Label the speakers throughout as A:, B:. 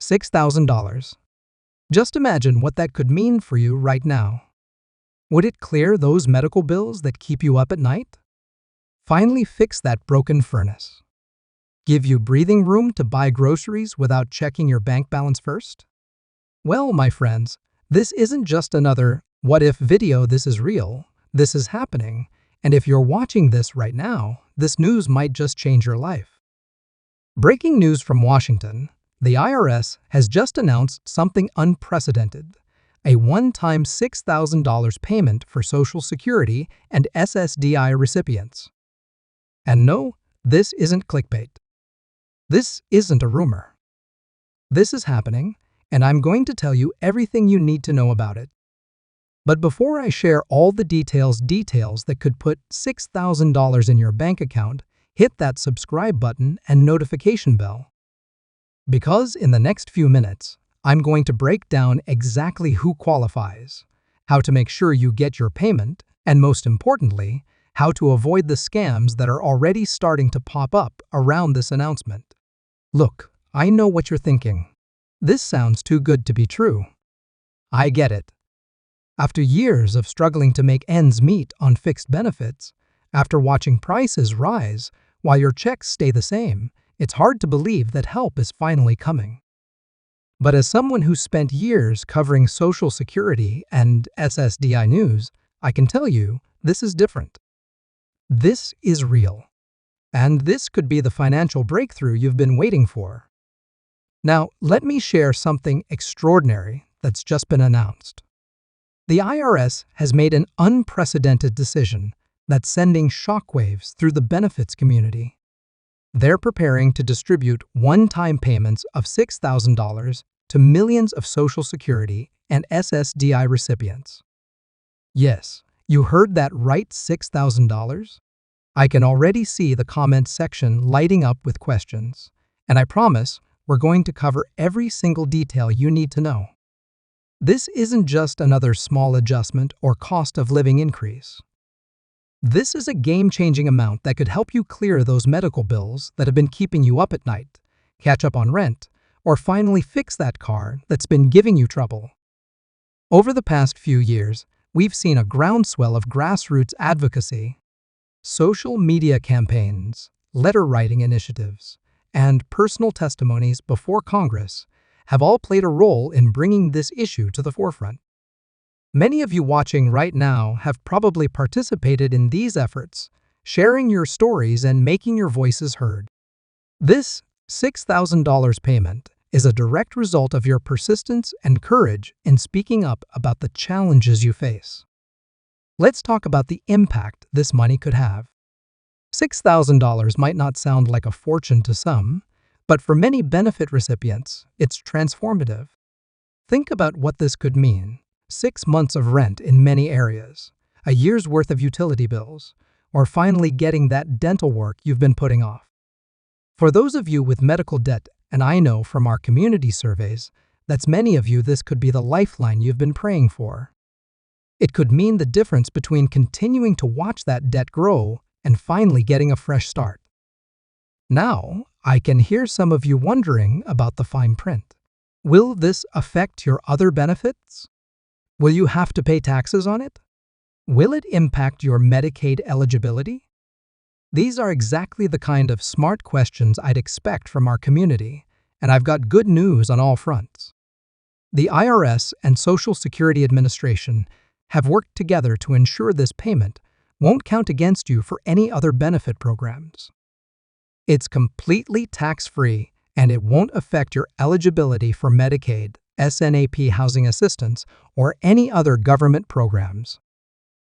A: $6,000. Just imagine what that could mean for you right now. Would it clear those medical bills that keep you up at night? Finally fix that broken furnace? Give you breathing room to buy groceries without checking your bank balance first? Well, my friends, this isn't just another what if video. This is real. This is happening. And if you're watching this right now, this news might just change your life. Breaking news from Washington. The IRS has just announced something unprecedented: a one-time $6,000 payment for Social Security and SSDI recipients. And no, this isn't clickbait. This isn't a rumor. This is happening, and I'm going to tell you everything you need to know about it. But before I share all the details that could put $6,000 in your bank account, hit that subscribe button and notification bell. Because in the next few minutes, I'm going to break down exactly who qualifies, how to make sure you get your payment, and most importantly, how to avoid the scams that are already starting to pop up around this announcement. Look, I know what you're thinking. This sounds too good to be true. I get it. After years of struggling to make ends meet on fixed benefits, after watching prices rise while your checks stay the same, it's hard to believe that help is finally coming. But as someone who spent years covering Social Security and SSDI news, I can tell you this is different. This is real. And this could be the financial breakthrough you've been waiting for. Now, let me share something extraordinary that's just been announced. The IRS has made an unprecedented decision that's sending shockwaves through the benefits community. They're preparing to distribute one-time payments of $6,000 to millions of Social Security and SSDI recipients. Yes, you heard that right, $6,000? I can already see the comment section lighting up with questions, and I promise we're going to cover every single detail you need to know. This isn't just another small adjustment or cost of living increase. This is a game-changing amount that could help you clear those medical bills that have been keeping you up at night, catch up on rent, or finally fix that car that's been giving you trouble. Over the past few years, we've seen a groundswell of grassroots advocacy. Social media campaigns, letter-writing initiatives, and personal testimonies before Congress have all played a role in bringing this issue to the forefront. Many of you watching right now have probably participated in these efforts, sharing your stories and making your voices heard. This $6,000 payment is a direct result of your persistence and courage in speaking up about the challenges you face. Let's talk about the impact this money could have. $6,000 might not sound like a fortune to some, but for many benefit recipients, it's transformative. Think about what this could mean: 6 months of rent in many areas, a year's worth of utility bills, or finally getting that dental work you've been putting off. For those of you with medical debt, and I know from our community surveys that's many of you, this could be the lifeline you've been praying for. It could mean the difference between continuing to watch that debt grow and finally getting a fresh start. Now, I can hear some of you wondering about the fine print. Will this affect your other benefits? Will you have to pay taxes on it? Will it impact your Medicaid eligibility? These are exactly the kind of smart questions I'd expect from our community, and I've got good news on all fronts. The IRS and Social Security Administration have worked together to ensure this payment won't count against you for any other benefit programs. It's completely tax-free, and it won't affect your eligibility for Medicaid, SNAP housing assistance, or any other government programs.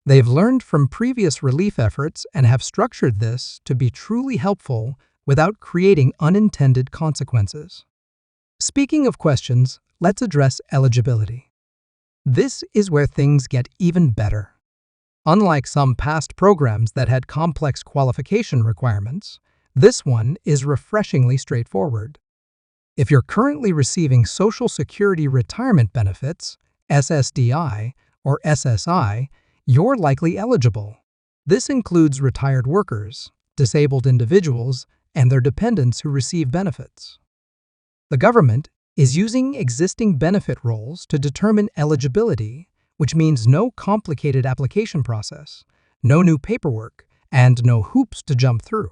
A: They've learned from previous relief efforts and have structured this to be truly helpful without creating unintended consequences. Speaking of questions, let's address eligibility. This is where things get even better. Unlike some past programs that had complex qualification requirements, this one is refreshingly straightforward. If you're currently receiving Social Security retirement benefits, SSDI, or SSI, you're likely eligible. This includes retired workers, disabled individuals, and their dependents who receive benefits. The government is using existing benefit roles to determine eligibility, which means no complicated application process, no new paperwork, and no hoops to jump through.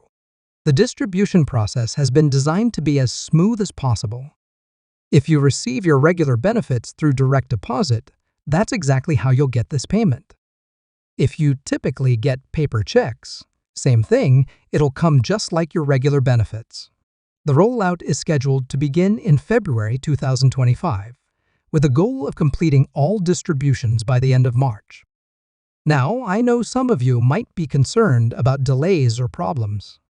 A: The distribution process has been designed to be as smooth as possible. If you receive your regular benefits through direct deposit, that's exactly how you'll get this payment. If you typically get paper checks, same thing, it'll come just like your regular benefits. The rollout is scheduled to begin in February 2025, with a goal of completing all distributions by the end of March. Now, I know some of you might be concerned about delays or problems.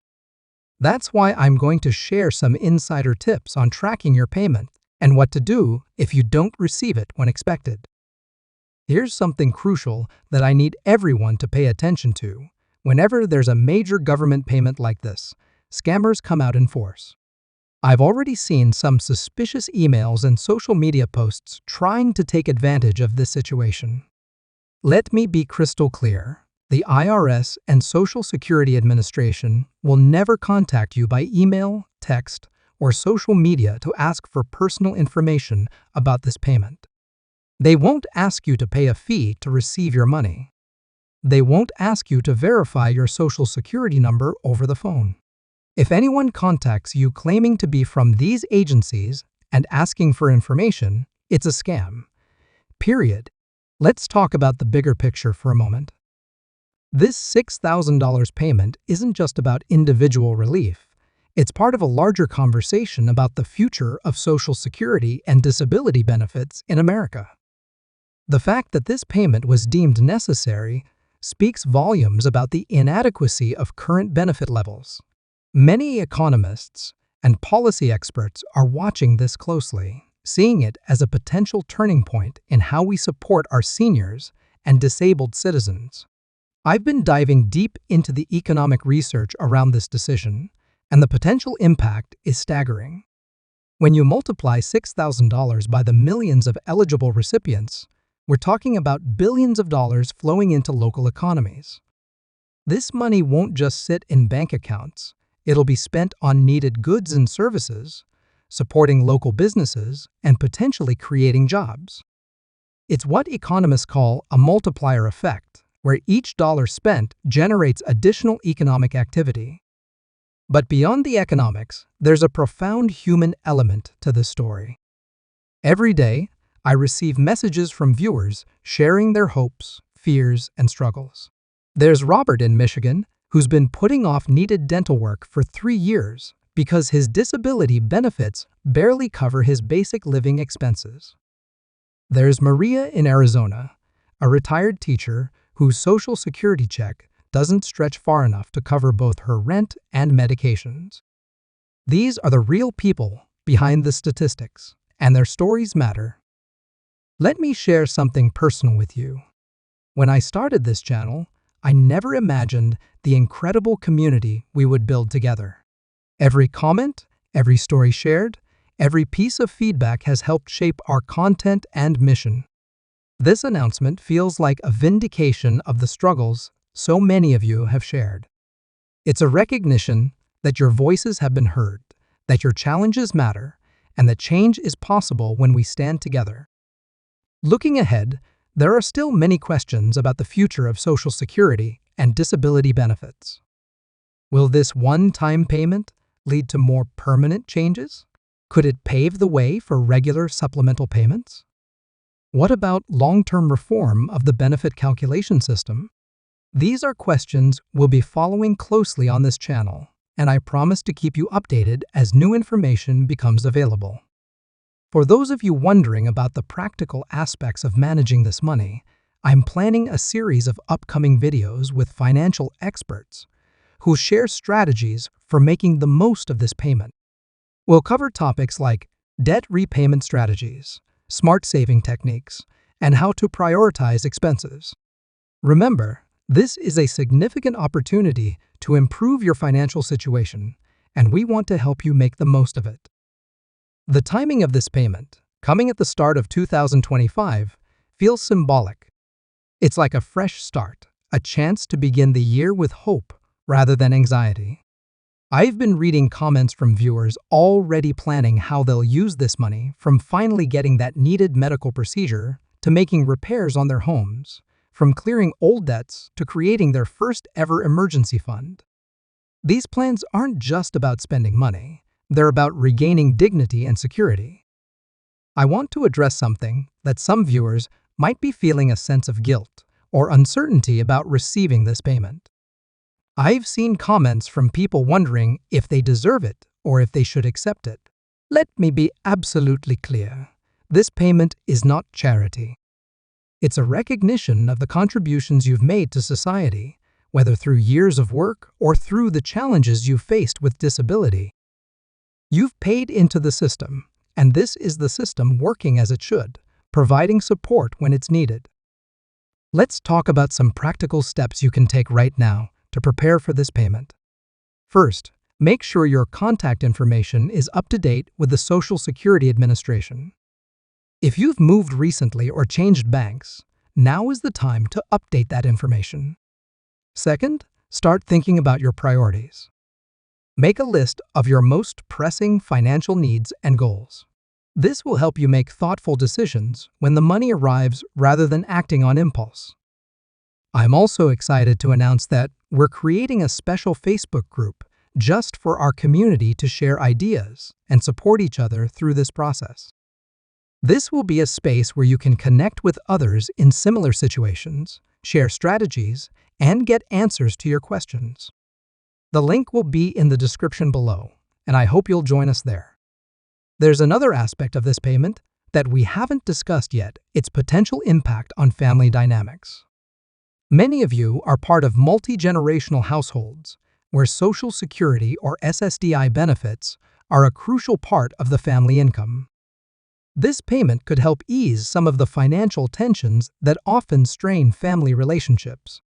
A: That's why I'm going to share some insider tips on tracking your payment and what to do if you don't receive it when expected. Here's something crucial that I need everyone to pay attention to. Whenever there's a major government payment like this, scammers come out in force. I've already seen some suspicious emails and social media posts trying to take advantage of this situation. Let me be crystal clear. The IRS and Social Security Administration will never contact you by email, text, or social media to ask for personal information about this payment. They won't ask you to pay a fee to receive your money. They won't ask you to verify your Social Security number over the phone. If anyone contacts you claiming to be from these agencies and asking for information, it's a scam. Period. Let's talk about the bigger picture for a moment. This $6,000 payment isn't just about individual relief. It's part of a larger conversation about the future of Social Security and disability benefits in America. The fact that this payment was deemed necessary speaks volumes about the inadequacy of current benefit levels. Many economists and policy experts are watching this closely, seeing it as a potential turning point in how we support our seniors and disabled citizens. I've been diving deep into the economic research around this decision, and the potential impact is staggering. When you multiply $6,000 by the millions of eligible recipients, we're talking about billions of dollars flowing into local economies. This money won't just sit in bank accounts. It'll be spent on needed goods and services, supporting local businesses, and potentially creating jobs. It's what economists call a multiplier effect, where each dollar spent generates additional economic activity. But beyond the economics, there's a profound human element to this story. Every day, I receive messages from viewers sharing their hopes, fears, and struggles. There's Robert in Michigan, who's been putting off needed dental work for 3 years because his disability benefits barely cover his basic living expenses. There's Maria in Arizona, a retired teacher whose Social Security check doesn't stretch far enough to cover both her rent and medications. These are the real people behind the statistics, and their stories matter. Let me share something personal with you. When I started this channel, I never imagined the incredible community we would build together. Every comment, every story shared, every piece of feedback has helped shape our content and mission. This announcement feels like a vindication of the struggles so many of you have shared. It's a recognition that your voices have been heard, that your challenges matter, and that change is possible when we stand together. Looking ahead, there are still many questions about the future of Social Security and disability benefits. Will this one-time payment lead to more permanent changes? Could it pave the way for regular supplemental payments? What about long-term reform of the benefit calculation system? These are questions we'll be following closely on this channel, and I promise to keep you updated as new information becomes available. For those of you wondering about the practical aspects of managing this money, I'm planning a series of upcoming videos with financial experts who share strategies for making the most of this payment. We'll cover topics like debt repayment strategies, smart saving techniques, and how to prioritize expenses. Remember, this is a significant opportunity to improve your financial situation, and we want to help you make the most of it. The timing of this payment, coming at the start of 2025, feels symbolic. It's like a fresh start, a chance to begin the year with hope rather than anxiety. I've been reading comments from viewers already planning how they'll use this money, from finally getting that needed medical procedure to making repairs on their homes, from clearing old debts to creating their first ever emergency fund. These plans aren't just about spending money, they're about regaining dignity and security. I want to address something that some viewers might be feeling a sense of guilt or uncertainty about receiving this payment. I've seen comments from people wondering if they deserve it or if they should accept it. Let me be absolutely clear. This payment is not charity. It's a recognition of the contributions you've made to society, whether through years of work or through the challenges you've faced with disability. You've paid into the system, and this is the system working as it should, providing support when it's needed. Let's talk about some practical steps you can take right now to prepare for this payment. First, make sure your contact information is up to date with the Social Security Administration. If you've moved recently or changed banks, now is the time to update that information. Second, start thinking about your priorities. Make a list of your most pressing financial needs and goals. This will help you make thoughtful decisions when the money arrives rather than acting on impulse. I'm also excited to announce that we're creating a special Facebook group just for our community to share ideas and support each other through this process. This will be a space where you can connect with others in similar situations, share strategies, and get answers to your questions. The link will be in the description below, and I hope you'll join us there. There's another aspect of this payment that we haven't discussed yet: its potential impact on family dynamics. Many of you are part of multi-generational households where Social Security or SSDI benefits are a crucial part of the family income. This payment could help ease some of the financial tensions that often strain family relationships.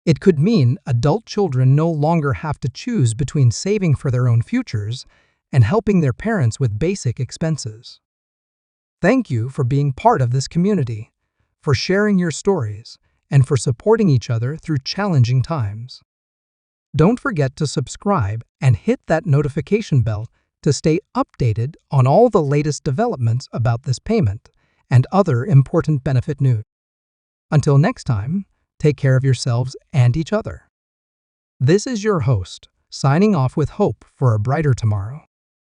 A: It could mean adult children no longer have to choose between saving for their own futures and helping their parents with basic expenses. Thank you for being part of this community, for sharing your stories, and for supporting each other through challenging times. Don't forget to subscribe and hit that notification bell to stay updated on all the latest developments about this payment and other important benefit news. Until next time, take care of yourselves and each other. This is your host, signing off with hope for a brighter tomorrow.